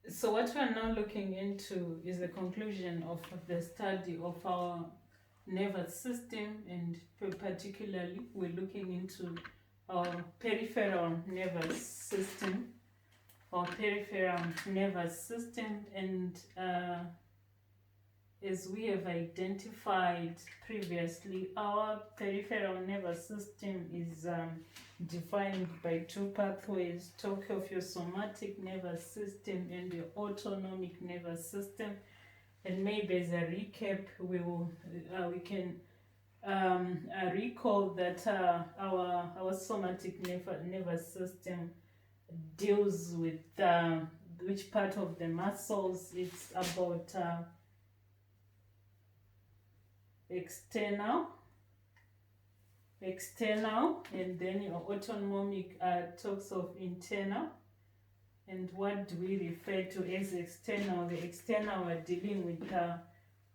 So what we are now looking into is the conclusion of the study of our nervous system, and particularly we're looking into our peripheral nervous system and as we have identified previously, our peripheral nervous system is defined by two pathways. Talk of your somatic nervous system and your autonomic nervous system. And maybe as a recap, we can recall that our somatic nervous system deals with which part of the muscles. It's about external, and then your autonomic talks of internal. And what do we refer to as external? The external are dealing with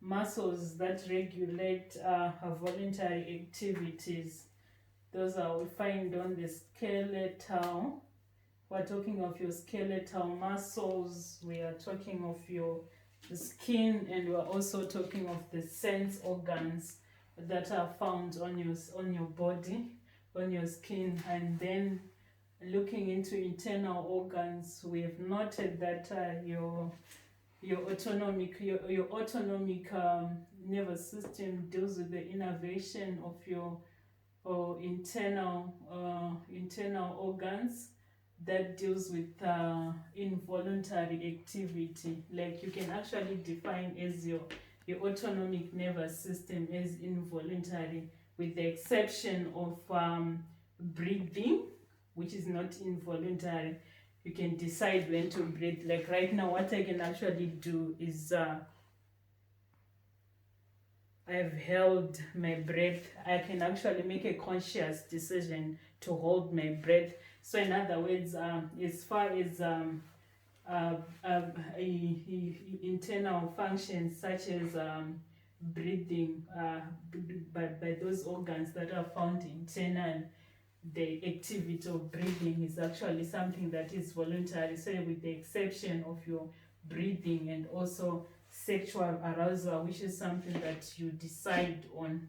muscles that regulate voluntary activities. Those are we find on the skeletal. We're talking of your skeletal muscles. We are talking of your skin, and we're also talking of the sense organs that are found on your body, on your skin. And then looking into internal organs, we have noted that your autonomic nervous system deals with the innervation of your internal organs that deals with involuntary activity. Like you can actually define as your autonomic nervous system as involuntary, with the exception of breathing, which is not involuntary. You can decide when to breathe. Like right now, what I can actually do is I've held my breath. I can actually make a conscious decision to hold my breath. So in other words, as far as internal functions such as breathing, by those organs that are found internal, the activity of breathing is actually something that is voluntary, so with the exception of your breathing and also sexual arousal, which is something that you decide on.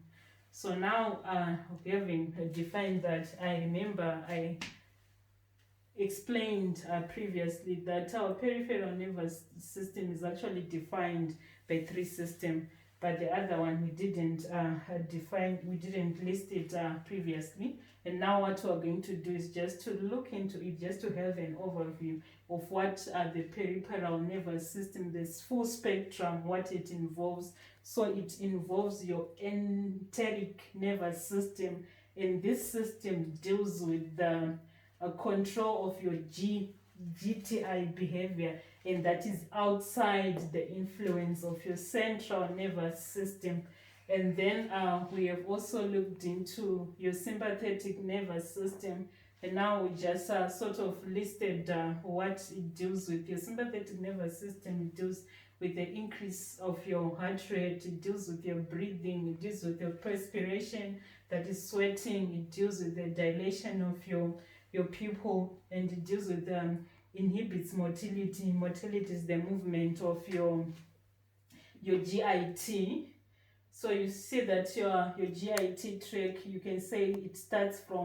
So now, having defined that, I remember I explained previously that our peripheral nervous system is actually defined by three systems, but the other one we didn't we didn't list it previously. And now what we're going to do is just to look into it, just to have an overview of what the peripheral nervous system, this full spectrum, what it involves. So it involves your enteric nervous system, and this system deals with the control of your GTI behavior, and that is outside the influence of your central nervous system. And then we have also looked into your sympathetic nervous system, and now we just sort of listed what it deals with. Your sympathetic nervous system deals with the increase of your heart rate, it deals with your breathing, it deals with your perspiration, that is sweating, it deals with the dilation of your pupil, and it deals with inhibits motility. Motility is the movement of your GIT. So you see that your GIT track, you can say it starts from